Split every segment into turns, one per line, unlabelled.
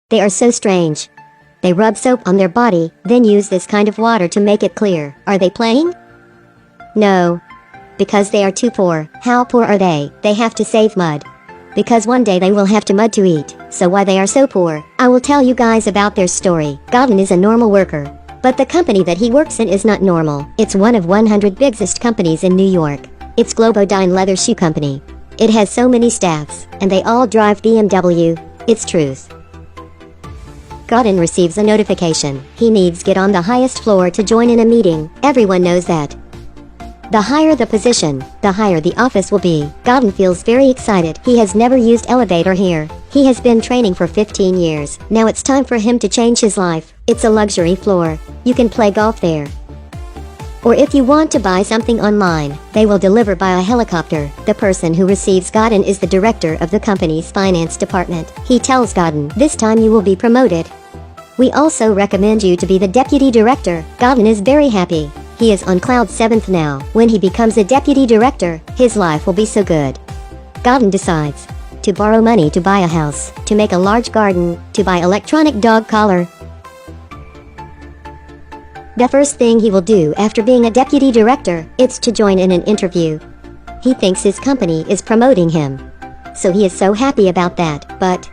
They are so strange. They rub soap on their body, then use this kind of water to make it clear. Are they playing? No. Because they are too poor. How poor are they? They have to save mud. Because one day they will have to mud to eat. So why they are so poor? I will tell you guys about their story. Godin is a normal worker. But the company that he works in is not normal. It's one of 100 biggest companies in New York. It's Globodyne Leather Shoe Company. It has so many staffs, and they all drive BMW. It's truth. Godin receives a notification. He needs get on the highest floor to join in a meeting. Everyone knows that. The higher the position, the higher the office will be. Godin feels very excited. He has never used elevator here. He has been training for 15 years. Now it's time for him to change his life. It's a luxury floor. You can play golf there. Or if you want to buy something online, they will deliver by a helicopter. The person who receives Godin is the director of the company's finance department. He tells Godin, this time you will be promoted. We also recommend you to be the deputy director. Godin is very happy. He is on cloud 7th now. When he becomes a deputy director, his life will be so good. Godin decides to borrow money to buy a house, to make a large garden, to buy electronic dog collar. The first thing he will do after being a deputy director is to join in an interview. He thinks his company is promoting him. So he is so happy about that, but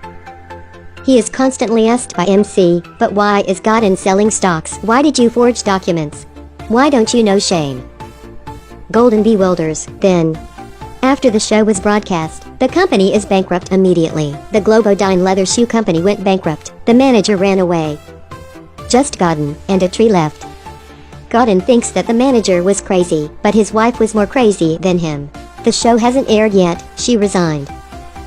he is constantly asked by MC, but why is Godin selling stocks? Why did you forge documents? Why don't you know shame? Golden bewilders. Then, after the show was broadcast, the company is bankrupt immediately. The Globodyne Leather Shoe Company went bankrupt. The manager ran away. Just Godin and a tree left. Godin thinks that the manager was crazy, but his wife was more crazy than him. The show hasn't aired yet. She resigned.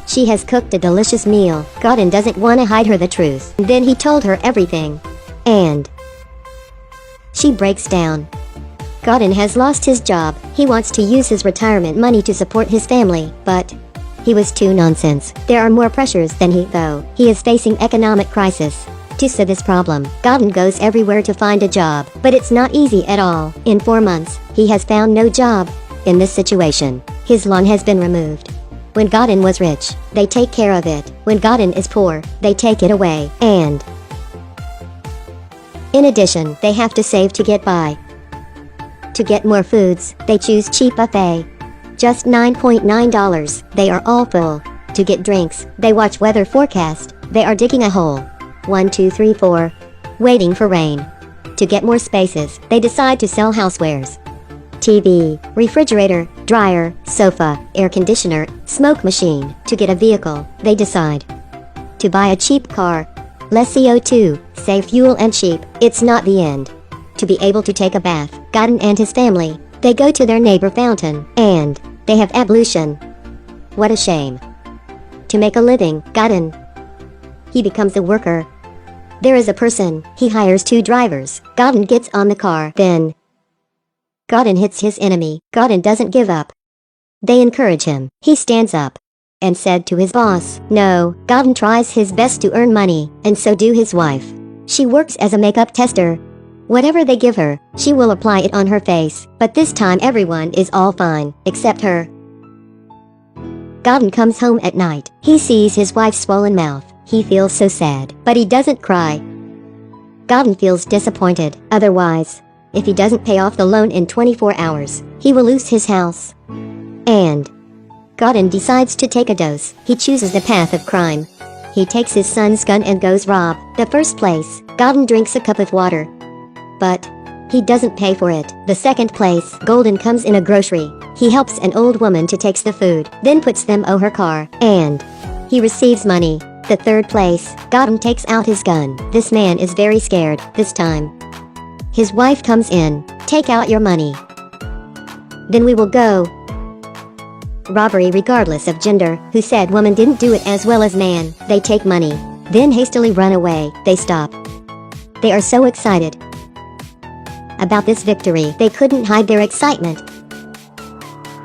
She has cooked a delicious meal. Godin doesn't want to hide her the truth. Then he told her everything. And she breaks down. Godin has lost his job. He wants to use his retirement money to support his family, but he was too nonsense. There are more pressures than he, though. He is facing economic crisis. To solve this problem, Godin goes everywhere to find a job, but it's not easy at all. In 4 months, he has found no job. In this situation, his lawn has been removed. When Godin was rich, they take care of it. When Godin is poor, they take it away. And in addition, they have to save to get by. To get more foods, they choose cheap buffet. Just $9.9. They are all full. To get drinks, they watch weather forecast. They are digging a hole. 1, 2, 3, 4. Waiting for rain. To get more spaces, they decide to sell housewares. TV, refrigerator, dryer, sofa, air conditioner, smoke machine. To get a vehicle, they decide to buy a cheap car. Less CO2, save fuel and cheap. It's not the end. To be able to take a bath, Godin and his family, they go to their neighbor fountain, and they have ablution. What a shame. To make a living, Godin, he becomes a worker. There is a person, he hires 2 drivers. Godin gets on the car, then Godin hits his enemy. Godin doesn't give up. They encourage him. He stands up and said to his boss, no. Godin tries his best to earn money, and so do his wife. She works as a makeup tester. Whatever they give her, she will apply it on her face, but this time everyone is all fine, except her. Godin comes home at night. He sees his wife's swollen mouth. He feels so sad, but he doesn't cry. Godin feels disappointed. Otherwise, if he doesn't pay off the loan in 24 hours, he will lose his house. And Godin decides to take a dose. He chooses the path of crime. He takes his son's gun and goes rob. The first place, Godin drinks a cup of water. But he doesn't pay for it. The second place, Golden comes in a grocery. He helps an old woman to take the food, then puts them on her car, and he receives money. The third place, Godin takes out his gun. This man is very scared. This time, his wife comes in. Take out your money. Then we will go. Robbery regardless of gender. Who said woman didn't do it as well as man? They take money, then hastily run away. They stop. They are so excited about this victory. They couldn't hide their excitement.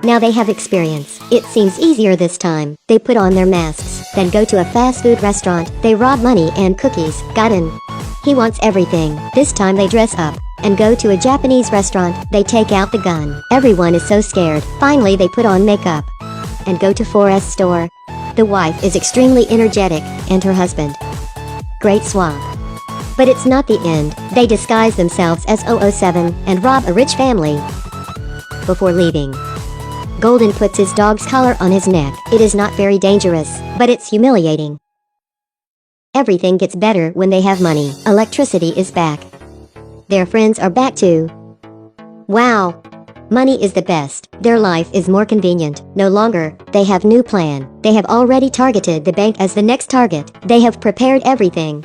Now they have experience. It seems easier this time. They put on their masks, then go to a fast food restaurant. They rob money and cookies. Godin, he wants everything. This time they dress up and go to a Japanese restaurant. They take out the gun. Everyone is so scared. Finally they put on makeup and go to Forest store. The wife is extremely energetic, and her husband Great swap. But it's not the end. They disguise themselves as 007 and rob a rich family. Before leaving, Golden puts his dog's collar on his neck. It is not very dangerous, but it's humiliating. Everything gets better when they have money. Electricity is back. Their friends are back too. Wow! Money is the best. Their life is more convenient. No longer, they have new plan. They have already targeted the bank as the next target. They have prepared everything.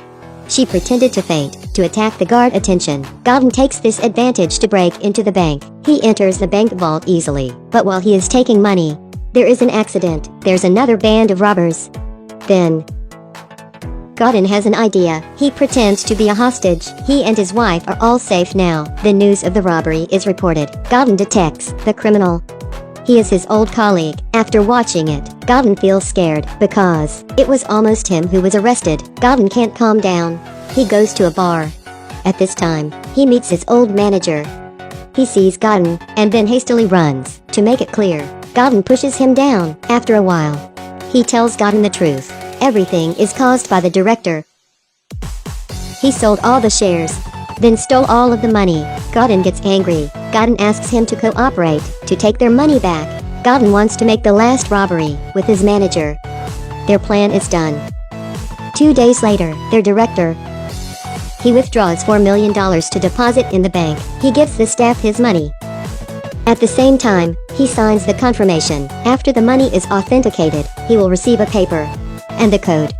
She pretended to faint, to attack the guard attention. Golden takes this advantage to break into the bank. He enters the bank vault easily. But while he is taking money, there is an accident. There's another band of robbers. Then, Golden has an idea. He pretends to be a hostage. He and his wife are all safe now. The news of the robbery is reported. Golden detects the criminal. He is his old colleague. After watching it, Golden feels scared because it was almost him who was arrested. Golden can't calm down. He goes to a bar. At this time, he meets his old manager. He sees Golden and then hastily runs. To make it clear, Golden pushes him down. After a while, he tells Golden the truth. Everything is caused by the director. He sold all the shares, then stole all of the money. Golden gets angry. Golden asks him to cooperate, to take their money back. Golden wants to make the last robbery with his manager. Their plan is done. 2 days later, their director, he withdraws $4 million to deposit in the bank. He gives the staff his money. At the same time, he signs the confirmation. After the money is authenticated, he will receive a paper and the code.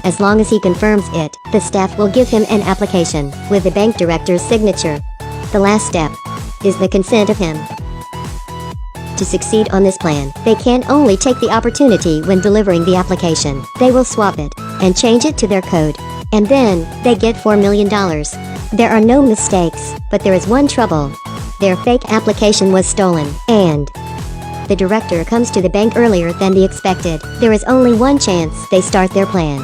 As long as he confirms it, the staff will give him an application with the bank director's signature. The last step is the consent of him. To succeed on this plan, they can only take the opportunity when delivering the application. They will swap it and change it to their code. And then, they get $4 million. There are no mistakes, but there is one trouble. Their fake application was stolen, and the director comes to the bank earlier than the expected. There is only one chance they start their plan.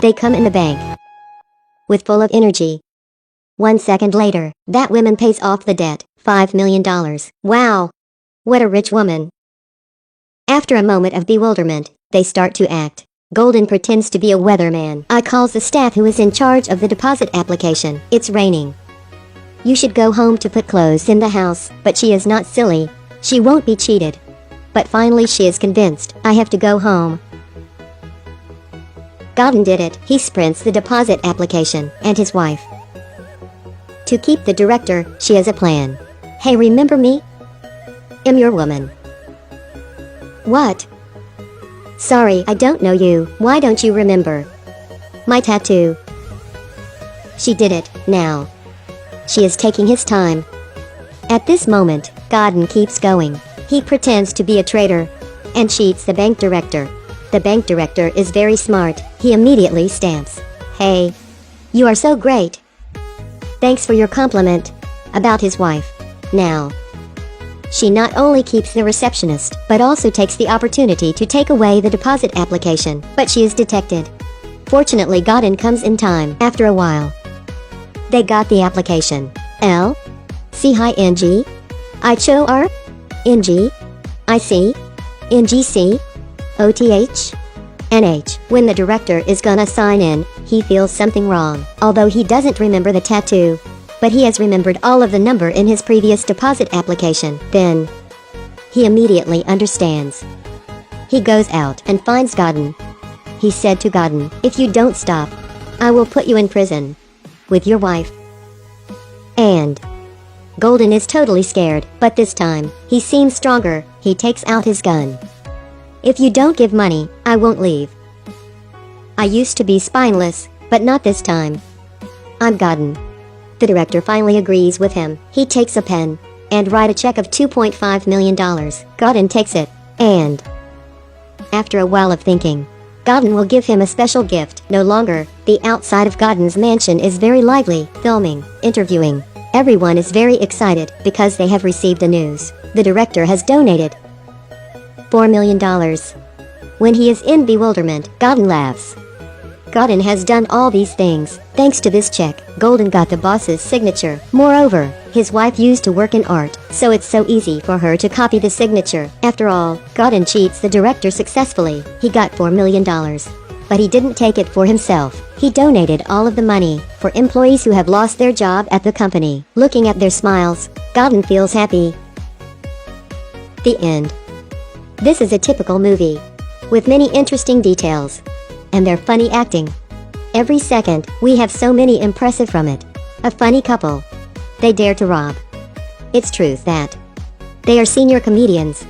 They come in the bank with full of energy. 1 second later, that woman pays off the debt, $5 million. Wow! What a rich woman. After a moment of bewilderment, they start to act. Golden pretends to be a weatherman. I calls the staff who is in charge of the deposit application. It's raining. You should go home to put clothes in the house, but she is not silly. She won't be cheated. But finally she is convinced. I have to go home. Golden did it. He sprints the deposit application and his wife. To keep the director, she has a plan. Hey, remember me? I'm your woman. What? Sorry, I don't know you. Why don't you remember? My tattoo. She did it. Now, she is taking his time. At this moment, Golden keeps going. He pretends to be a traitor and cheats the bank director. The bank director is very smart. He immediately stamps. Hey, you are so great. Thanks for your compliment about his wife. Now, she not only keeps the receptionist, but also takes the opportunity to take away the deposit application. But she is detected. Fortunately, Golden comes in time. After a while, they got the application. L. C. Hi NG. I cho R. NG. I C. NGC. OTH. NH. When the director is gonna sign in, he feels something wrong. Although he doesn't remember the tattoo, but he has remembered all of the number in his previous deposit application. Then, he immediately understands. He goes out and finds Golden. He said to Golden, if you don't stop, I will put you in prison with your wife. And Golden is totally scared, but this time, he seems stronger. He takes out his gun. If you don't give money, I won't leave. I used to be spineless, but not this time. I'm Golden. The director finally agrees with him. He takes a pen and write a check of $2.5 million. Golden takes it, and after a while of thinking, Golden will give him a special gift. No longer, the outside of Golden's mansion is very lively, filming, interviewing. Everyone is very excited because they have received the news. The director has donated $4 million. When he is in bewilderment, Golden laughs. Golden has done all these things. Thanks to this check, Golden got the boss's signature. Moreover, his wife used to work in art, so it's so easy for her to copy the signature. After all, Golden cheats the director successfully. He got $4 million. But he didn't take it for himself. He donated all of the money for employees who have lost their job at the company. Looking at their smiles, Gordon feels happy. The end. This is a typical movie with many interesting details and their funny acting. Every second, we have so many impressive from it. A funny couple. They dare to rob. It's truth that they are senior comedians.